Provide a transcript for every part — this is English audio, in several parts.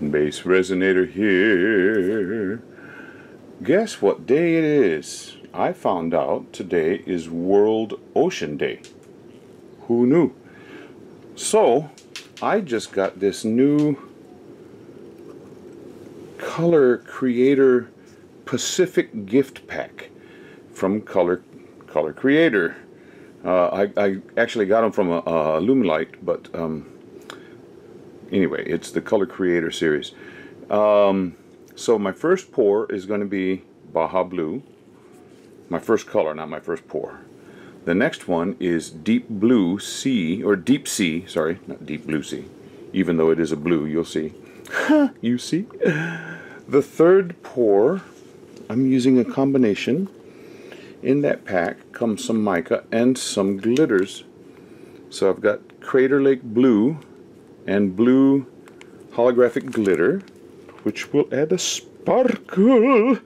Bass resonator here. Guess what day it is? I found out today is World Ocean Day. Who knew? So, I just got this new Color Creator Pacific gift pack from Color Creator. I actually got them from Lumilite, but anyway, it's the Color Creator series. So my first pour is going to be Baja Blue. My first color, not my first pour. The next one is Deep Blue Sea, or Deep Sea, sorry, not Deep Blue Sea. Even though it is a blue, you'll see. You see? The third pour, I'm using a combination. In that pack comes some mica and some glitters. So I've got Crater Lake Blue and blue holographic glitter, which will add a sparkle.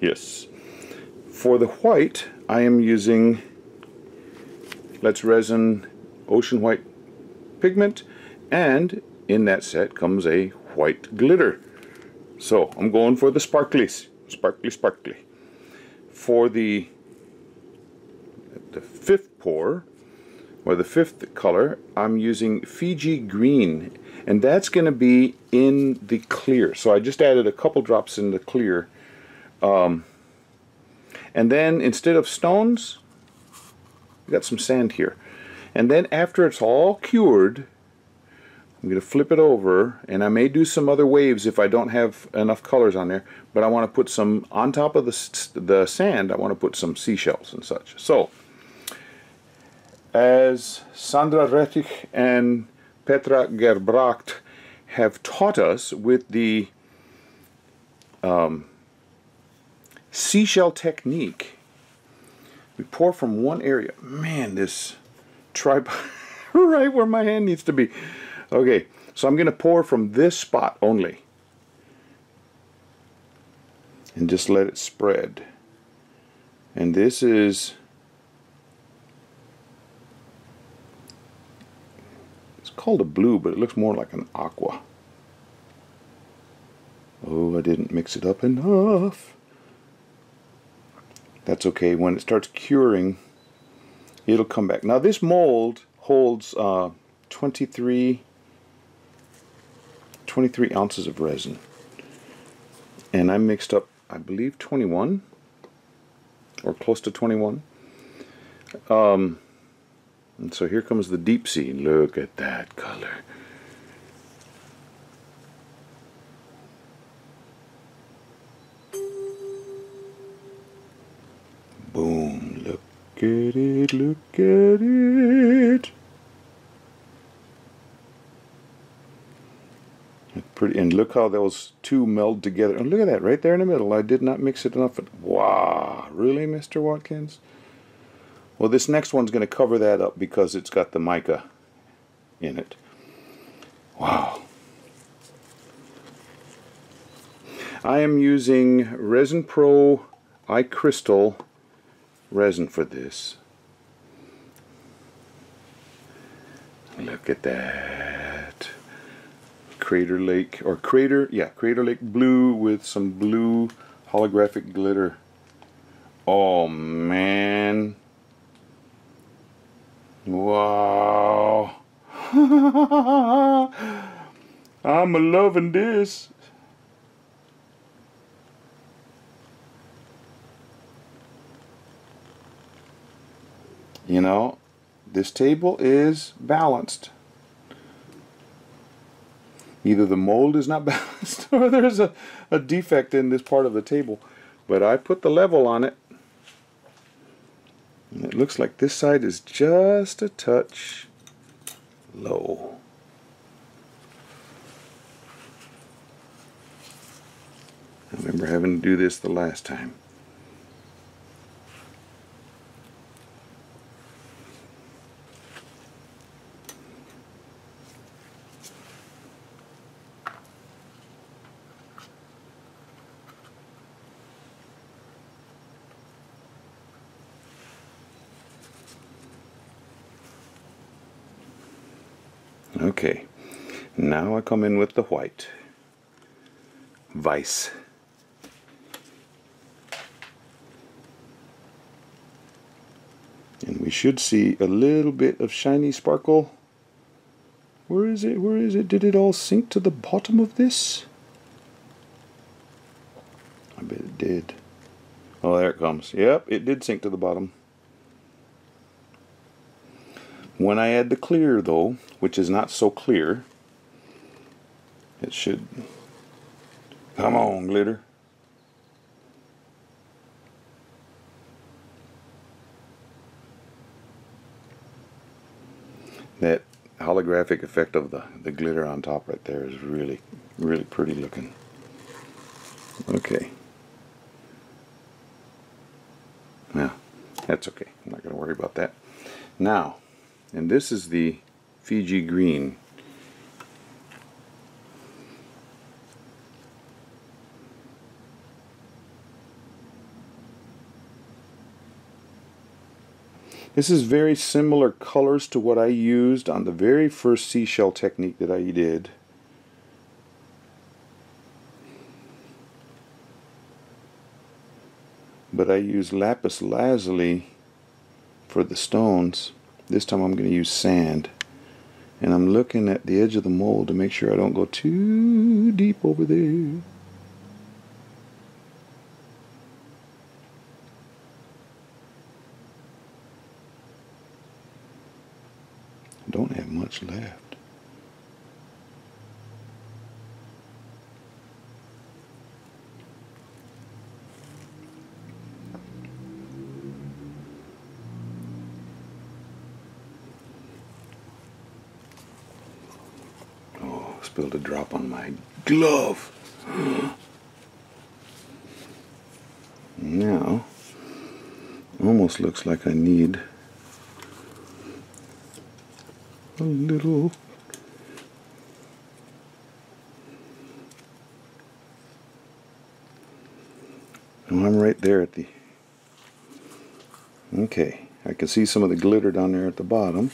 Yes. For the white, I am using Let's Resin Ocean White pigment, and in that set comes a white glitter. So I'm going for the sparklies. Sparkly, sparkly. For the fifth pour, or the fifth color, I'm using Fiji Green, and that's going to be in the clear. So I just added a couple drops in the clear. And then instead of stones, we got some sand here. And then after it's all cured, I'm going to flip it over, and I may do some other waves if I don't have enough colors on there, but I want to put some, on top of the sand, I want to put some seashells and such. So, as Sandra Rettich and Petra Gerbracht have taught us with the seashell technique, we pour from one area. Man, this tripod right where my hand needs to be. Okay, so I'm going to pour from this spot only and just let it spread. And this is, it's called a blue, but it looks more like an aqua. Oh, I didn't mix it up enough. That's okay. When it starts curing, it'll come back. Now this mold holds 23 ounces of resin, and I mixed up, I believe, 21 or close to 21. And so here comes the Deep Sea. Look at that color. Boom, look at it, look at it. Pretty, and look how those two meld together. And look at that, right there in the middle. I did not mix it enough. Wow, really, Mr. Watkins? Well, this next one's going to cover that up because it's got the mica in it. Wow. I am using Resin Pro iCrystal resin for this. Look at that. Crater Lake, or Crater Lake Blue with some blue holographic glitter. Oh man. Wow. I'm loving this. You know, this table is balanced. Either the mold is not balanced or there's a defect in this part of the table. But I put the level on it. And it looks like this side is just a touch low. I remember having to do this the last time. Okay, now I come in with the white. vise. And we should see a little bit of shiny sparkle. Where is it? Where is it? Did it all sink to the bottom of this? I bet it did. Oh, there it comes. Yep, it did sink to the bottom. When I add the clear, though, which is not so clear, it should... Come on, glitter. That holographic effect of the glitter on top right there is really, really pretty looking. Okay. Now, that's okay. I'm not going to worry about that. Now, and this is the Fiji green. This is very similar colors to what I used on the very first seashell technique that I did. But I use lapis lazuli for the stones. This time I'm going to use sand. And I'm looking at the edge of the mold to make sure I don't go too deep over there. I don't have much left. Spilled a drop on my glove. Now, almost looks like I need a little. Oh, I'm right there at the. Okay, I can see some of the glitter down there at the bottom.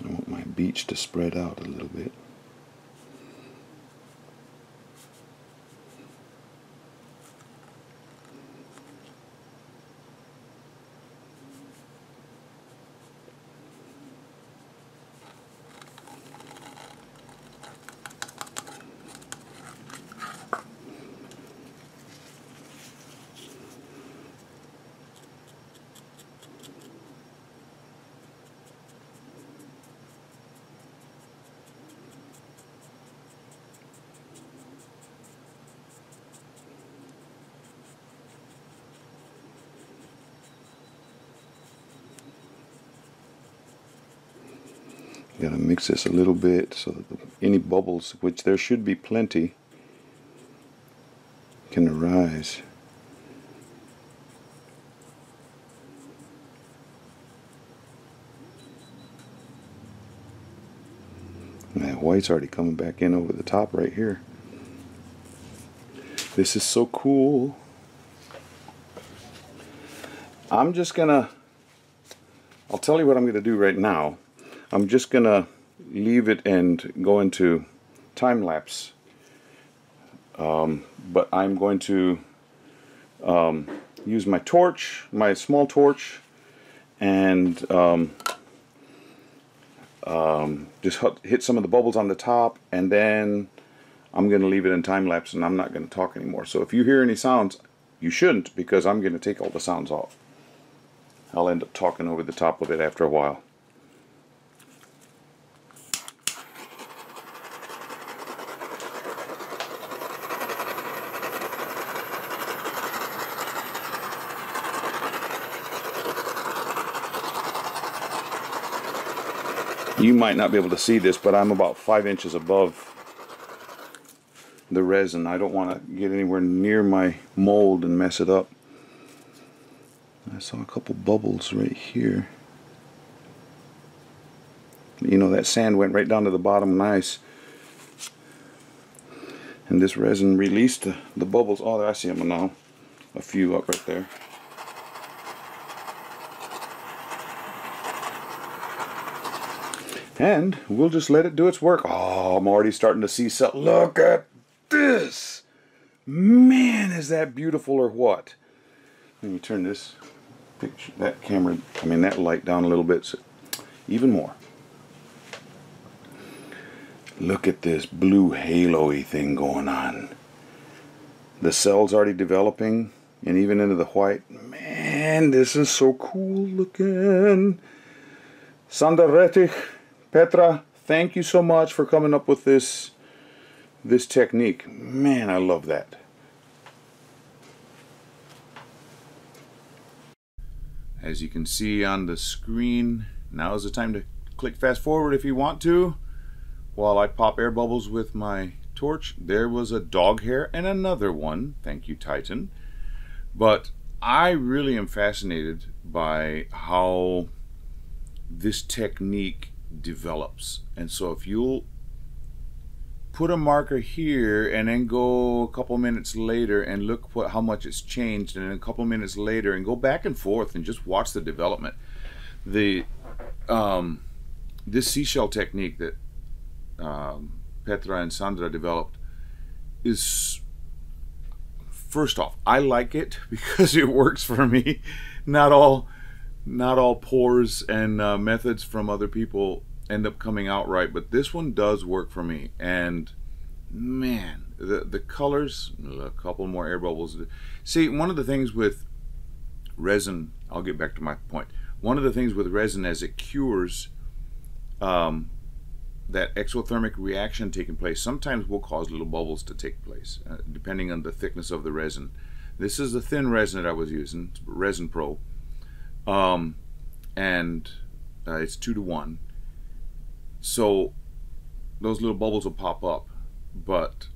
I want my beach to spread out a little bit. Gotta mix this a little bit so that any bubbles, which there should be plenty, can arise. And that white's already coming back in over the top right here. This is so cool. I'm just gonna, I'll tell you what I'm gonna do right now. I'm just gonna leave it and go into time lapse, but I'm going to use my torch, my small torch, and just hit some of the bubbles on the top, and then I'm going to leave it in time lapse, and I'm not going to talk anymore. So if you hear any sounds, you shouldn't, because I'm going to take all the sounds off. I'll end up talking over the top of it after a while. You might not be able to see this, but I'm about 5 inches above the resin. I don't want to get anywhere near my mold and mess it up. I saw a couple bubbles right here. You know, that sand went right down to the bottom nice. And And this resin released the bubbles. Oh, I see them now. A few up right there. And we'll just let it do its work. Oh, I'm already starting to see something. Look at this. Man, is that beautiful or what? Let me turn this picture, that light down a little bit, so even more. Look at this blue halo-y thing going on. The cell's already developing, and even into the white. Man, this is so cool looking. Sandra Rettich, Petra, thank you so much for coming up with this technique. Man, I love that. As you can see on the screen, now is the time to click fast forward if you want to. While I pop air bubbles with my torch, there was a dog hair and another one. Thank you, Titan. But I really am fascinated by how this technique develops. And so if you'll put a marker here and then go a couple minutes later and look how much it's changed, and then a couple minutes later and go back and forth and just watch the development. This seashell technique that Petra and Sandra developed is, first off, I like it because it works for me. Not all pours and methods from other people end up coming out right, but this one does work for me. And man, the colors, a couple more air bubbles. See, one of the things with resin, I'll get back to my point. One of the things with resin, as it cures, that exothermic reaction taking place sometimes will cause little bubbles to take place, depending on the thickness of the resin. This is a thin resin that I was using, Resin Pro, and it's 2:1. So those little bubbles will pop up. But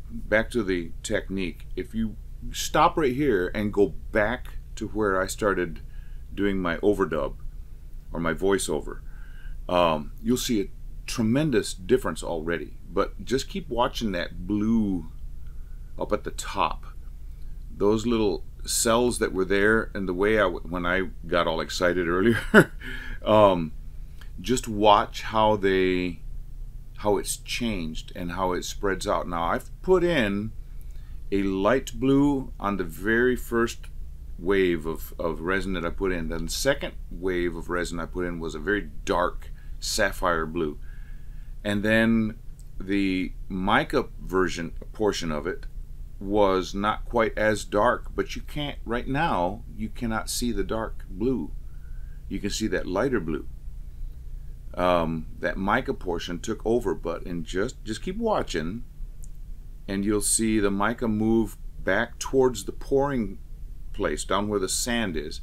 back to the technique, if you stop right here and go back to where I started doing my overdub or my voiceover, you'll see a tremendous difference already. But just keep watching that blue up at the top. Those little cells that were there, and the way when I got all excited earlier, just watch how it's changed and how it spreads out. Now I've put in a light blue on the very first wave of resin that I put in. Then the second wave of resin I put in was a very dark sapphire blue. And then the mica portion of it was not quite as dark, but you can't, right now, you cannot see the dark blue. You can see that lighter blue. That mica portion took over, but just keep watching and you'll see the mica move back towards the pouring place, down where the sand is,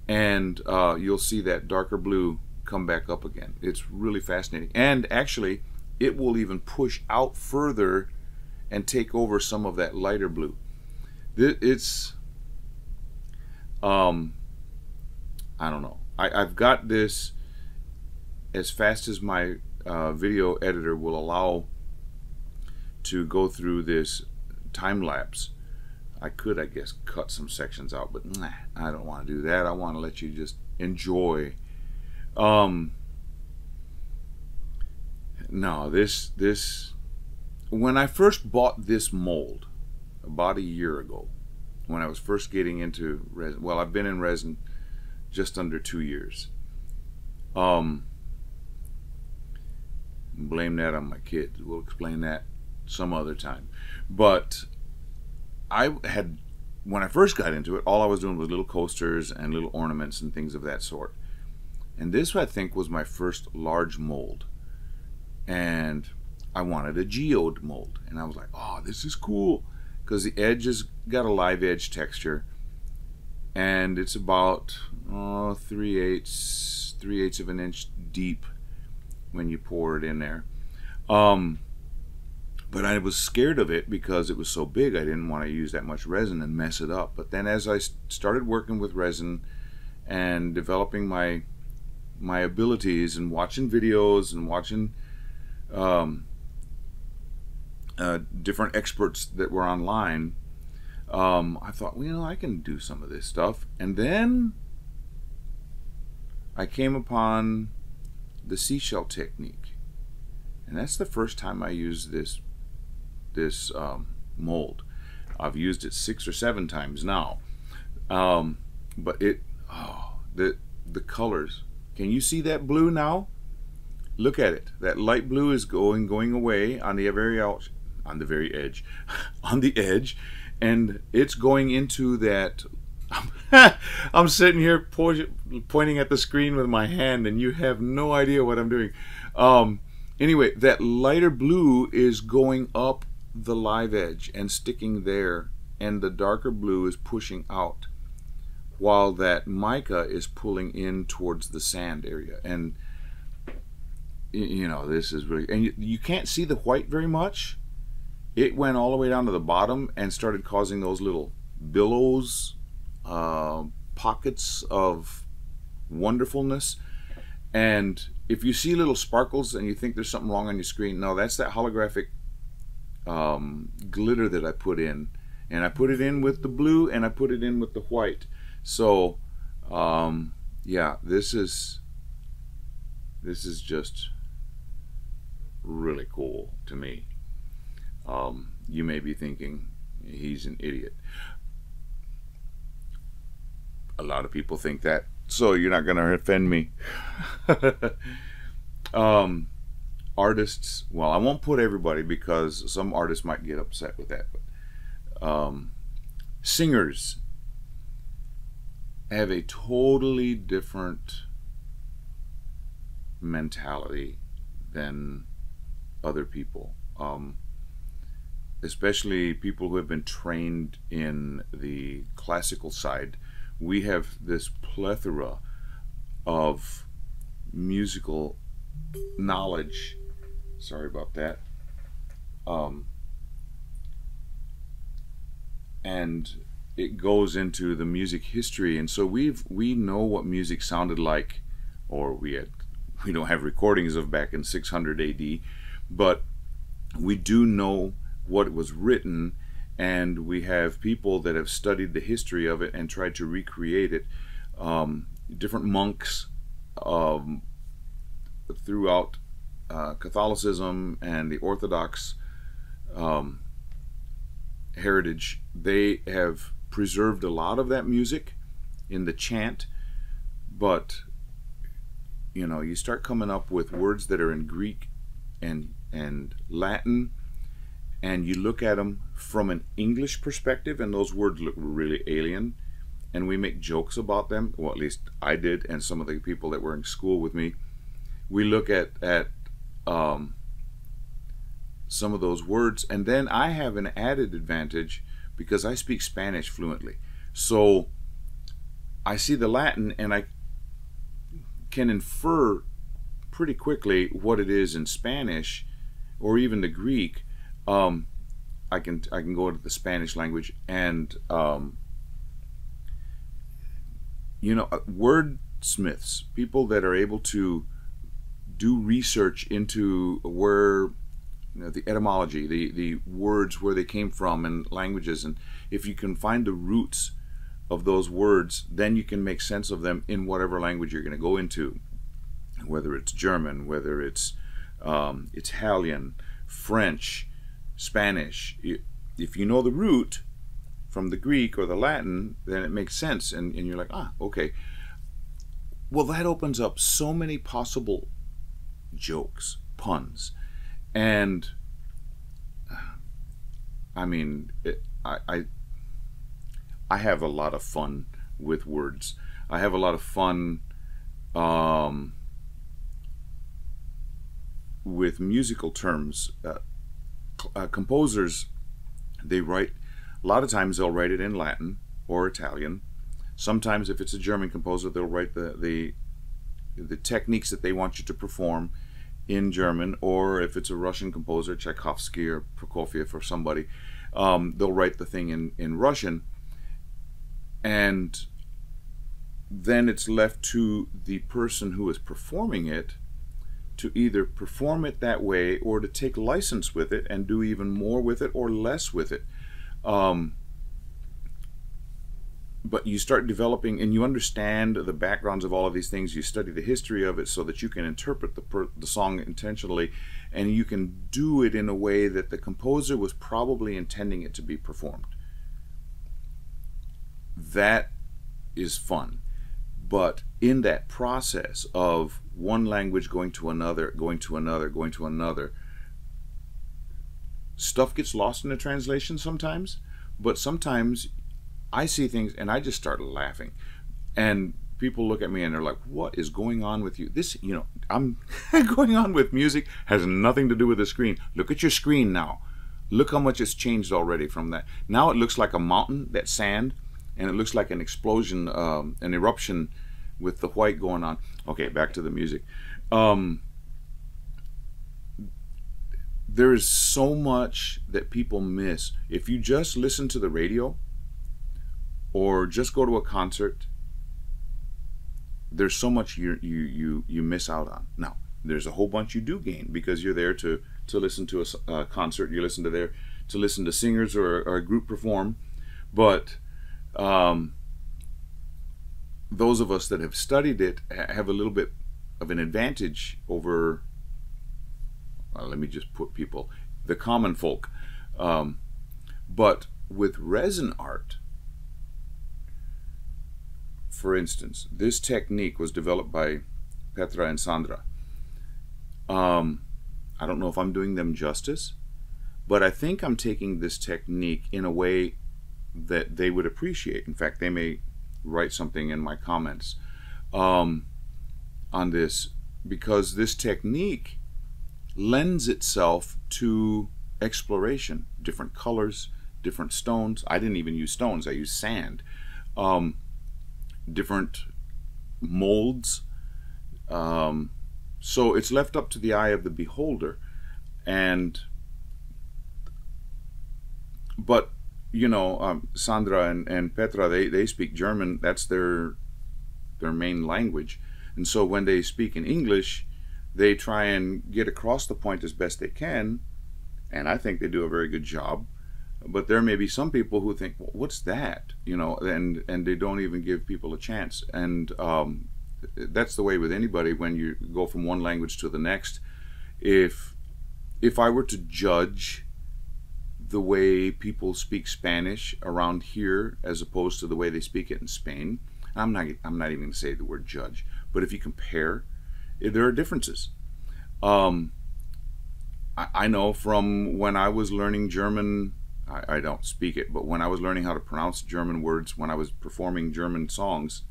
and you'll see that darker blue come back up again. It's really fascinating, and actually it will even push out further and take over some of that lighter blue. It's I don't know, I've got this as fast as my video editor will allow to go through this time lapse. I could, I guess, cut some sections out, but nah, I don't want to do that. I want to let you just enjoy. No, this when I first bought this mold about a year ago, when I was first getting into resin, well, I've been in resin just under 2 years. Blame that on my kids. We'll explain that some other time. But when I first got into it, all I was doing was little coasters and little ornaments and things of that sort. And this, I think, was my first large mold. And I wanted a geode mold. And I was like, oh, this is cool, because the edge has got a live edge texture. And it's about 3/8 of an inch deep when you pour it in there. But I was scared of it because it was so big. I didn't want to use that much resin and mess it up. But then as I started working with resin and developing my abilities and watching videos and watching different experts that were online, I thought, well, you know, I can do some of this stuff. And then I came upon the seashell technique, and that's the first time I used this mold. I've used it 6 or 7 times now, but the colors. Can you see that blue now? Look at it. That light blue is going away on the very edge, on the edge, and it's going into that. I'm sitting here pointing at the screen with my hand, and you have no idea what I'm doing. Anyway, that lighter blue is going up the live edge and sticking there, and the darker blue is pushing out, while that mica is pulling in towards the sand area. And you know, this is really, and you can't see the white very much. It went all the way down to the bottom and started causing those little billows, pockets of wonderfulness. And if you see little sparkles and you think there's something wrong on your screen, no, that's that holographic glitter that I put in. And I put it in with the blue, and I put it in with the white. So yeah, this is just really cool to me. You may be thinking he's an idiot. A lot of people think that, so you're not going to offend me. Artists, well, I won't put everybody, because some artists might get upset with that, but singers have a totally different mentality than other people, especially people who have been trained in the classical side. We have this plethora of musical knowledge. Sorry about that. And it goes into the music history, and so we know what music sounded like, or we don't have recordings of back in 600 AD, but we do know what was written, and we have people that have studied the history of it and tried to recreate it. Different monks throughout Catholicism and the Orthodox heritage, they have preserved a lot of that music in the chant, but you know, you start coming up with words that are in Greek and Latin, and you look at them from an English perspective, and those words look really alien, and we make jokes about them. Well, at least I did, and some of the people that were in school with me. We look at some of those words, and then I have an added advantage because I speak Spanish fluently. So I see the Latin, and I can infer pretty quickly what it is in Spanish, or even the Greek. I can go into the Spanish language, and you know, wordsmiths, people that are able to do research into where, you know, the etymology, the words, where they came from, and languages, and if you can find the roots of those words, then you can make sense of them in whatever language you're going to go into, whether it's German, whether it's Italian, French, Spanish. If you know the root from the Greek or the Latin, then it makes sense, and you're like, ah, okay. Well, that opens up so many possible jokes, puns, and I mean, I have a lot of fun with words. I have a lot of fun with musical terms. Composers, they write, a lot of times they'll write it in Latin or Italian. Sometimes if it's a German composer, they'll write the techniques that they want you to perform in German, or if it's a Russian composer, Tchaikovsky or Prokofiev or somebody, they'll write the thing in Russian, and then it's left to the person who is performing it to either perform it that way or to take license with it and do even more with it or less with it. But you start developing and you understand the backgrounds of all of these things. You study the history of it so that you can interpret the song intentionally, and you can do it in a way that the composer was probably intending it to be performed. That is fun. But in that process of one language going to another, going to another, going to another, stuff gets lost in the translation sometimes, but sometimes I see things and I just start laughing. And people look at me and they're like, what is going on with you? This, I'm going on with music has nothing to do with the screen. Look at your screen now. Look how much it's changed already from that. Now it looks like a mountain, that sand, and it looks like an explosion, an eruption with the white going on. Okay, back to the music. There is so much that people miss. If you just listen to the radio or just go to a concert, there's so much you miss out on. Now, there's a whole bunch you do gain because you're there to listen to a concert. You listen to singers or a group perform. But those of us that have studied it have a little bit of an advantage over, let me just put people, the common folk. But with resin art, for instance, this technique was developed by Petra and Sandra. I don't know if I'm doing them justice, but I think I'm taking this technique in a way that they would appreciate. In fact, they may write something in my comments on this, because this technique lends itself to exploration, different colors, different stones. I didn't even use stones, I used sand. Different molds. So it's left up to the eye of the beholder. But Sandra and Petra, they speak German. That's their main language. And so when they speak in English, they try and get across the point as best they can. And I think they do a very good job. But there may be some people who think, well, what's that? And they don't even give people a chance. And that's the way with anybody when you go from one language to the next. If I were to judge the way people speak Spanish around here as opposed to the way they speak it in Spain, I'm not even going to say the word judge, but if you compare, there are differences. I know from when I was learning German, I don't speak it, but when I was learning how to pronounce German words, when I was performing German songs,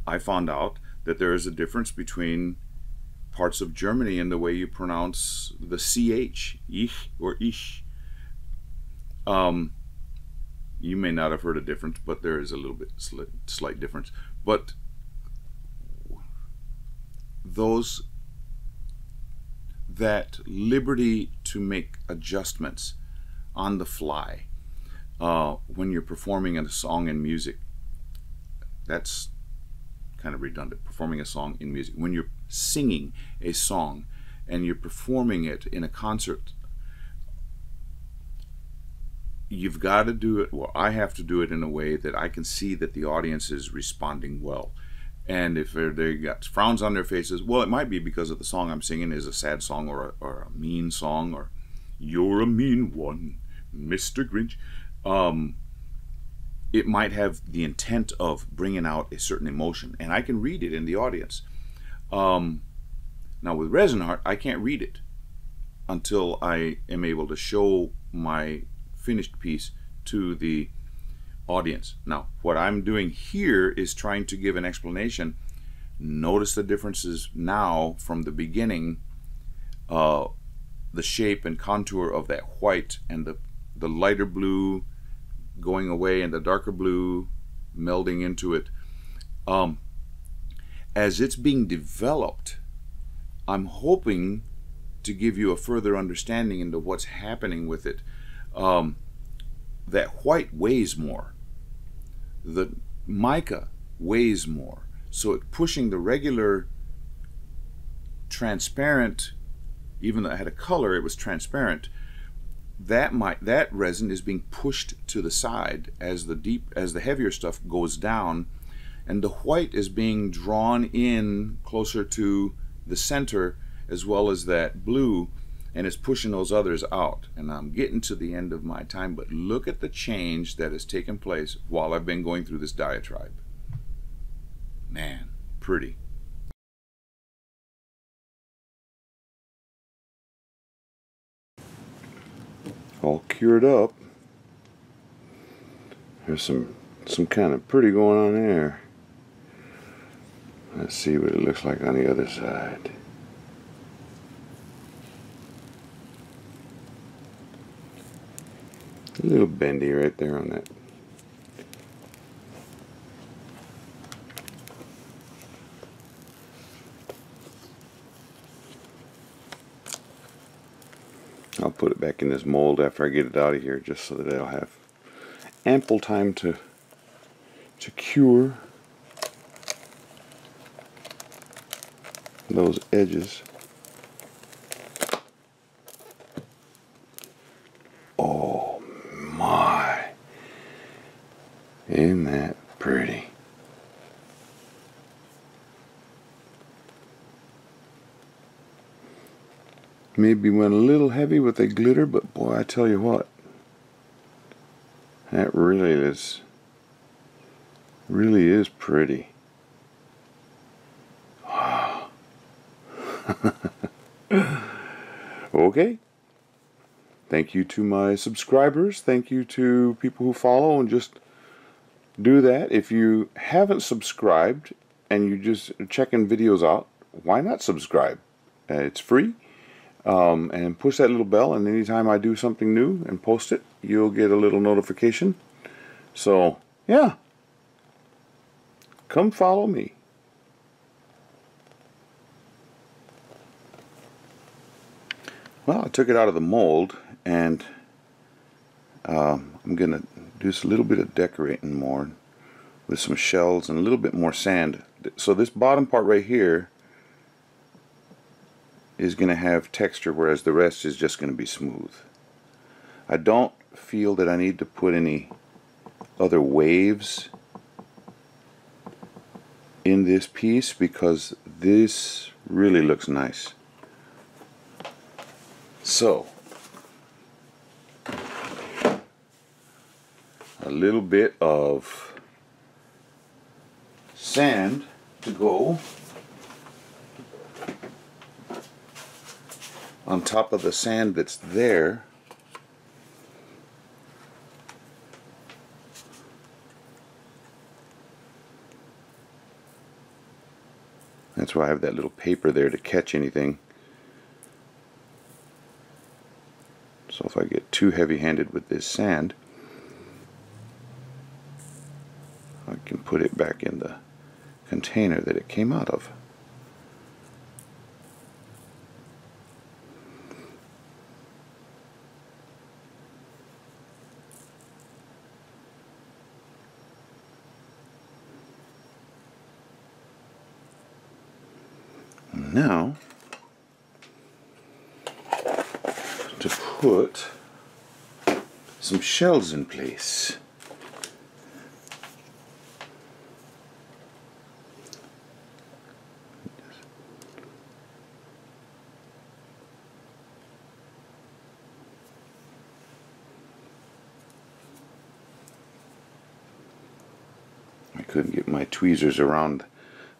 I found out that there is a difference between parts of Germany in the way you pronounce the CH, ich or ich. You may not have heard a difference, but there is a little bit slight difference. But that liberty to make adjustments on the fly when you're performing a song in music, that's kind of redundant, performing a song in music. When you're singing a song and you're performing it in a concert, you've got to do it, well, I have to do it in a way that I can see that the audience is responding well. And if they got frowns on their faces, well, it might be because of the song I'm singing is a sad song or a mean song, or you're a mean one, Mr. Grinch. It might have the intent of bringing out a certain emotion, and I can read it in the audience. Now with resin art, I can't read it until I am able to show my finished piece to the audience. Now, what I'm doing here is trying to give an explanation. Notice the differences now from the beginning, the shape and contour of that white and the lighter blue going away and the darker blue melding into it. As it's being developed, I'm hoping to give you a further understanding into what's happening with it. That white weighs more. The mica weighs more. So it's pushing the regular transparent, even though it had a color, it was transparent. That resin is being pushed to the side as the heavier stuff goes down, and the white is being drawn in closer to the center as well as that blue, and it's pushing those others out. And I'm getting to the end of my time, but look at the change that has taken place while I've been going through this diatribe. Man, pretty. All cured up. There's some kind of pretty going on there. Let's see what it looks like on the other side. A little bendy right there on that. I'll put it back in this mold after I get it out of here, just so that it'll have ample time to cure those edges. Oh my, isn't that pretty? Maybe went a little heavy with the glitter, but boy, I tell you what, that really is pretty. Wow. Okay. Thank you to my subscribers. Thank you to people who follow and just do that. If you haven't subscribed and you just checking videos out, why not subscribe? It's free. And push that little bell, and anytime I do something new and post it, you'll get a little notification. So yeah, come follow me. Well, I took it out of the mold, and I'm gonna do just a little bit of decorating more with some shells and a little bit more sand. So this bottom part right here is going to have texture, whereas the rest is just going to be smooth. I don't feel that I need to put any other waves in this piece because this really looks nice. So a little bit of sand to go on top of the sand that's there. That's why I have that little paper there to catch anything. So if I get too heavy-handed with this sand, I can put it back in the container that it came out of. Now, to put some shells in place. I couldn't get my tweezers around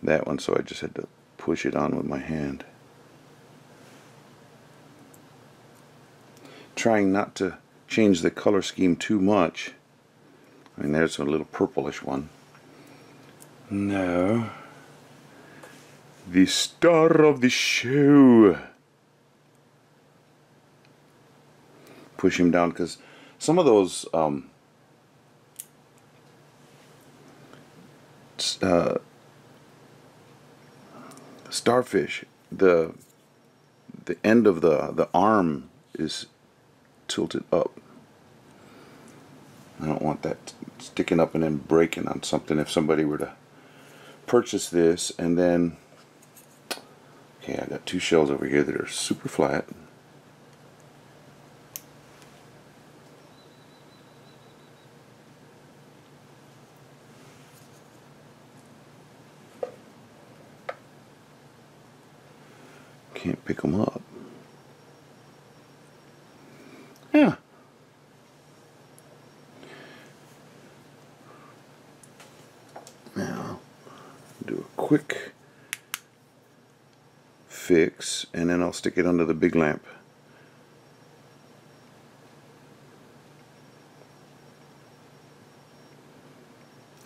that one, so I just had to push it on with my hand. Trying not to change the color scheme too much. I mean, there's a little purplish one. Now, the star of the show. Push him down, because some of those starfish, the end of the arm is tilted up. I don't want that sticking up and then breaking on something if somebody were to purchase this and then Okay, I got two shells over here that are super flat. Can't pick them up. Yeah. Now, do a quick fix, and then I'll stick it under the big lamp.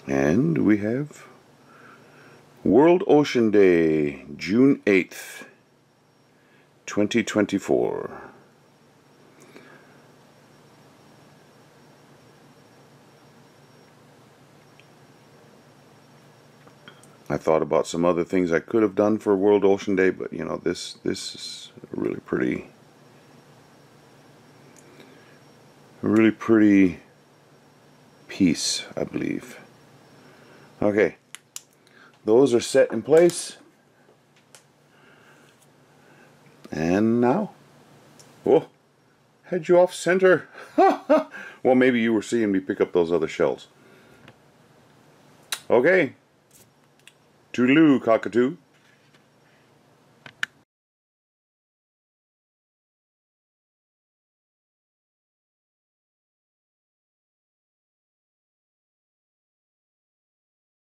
And we have World Ocean Day, June 8th, 2024. I thought about some other things I could have done for World Ocean Day, but you know, this is a really pretty piece, I believe. Okay, those are set in place, and now, oh, had you off center. Well, maybe you were seeing me pick up those other shells. Okay. Toodaloo, cockatoo.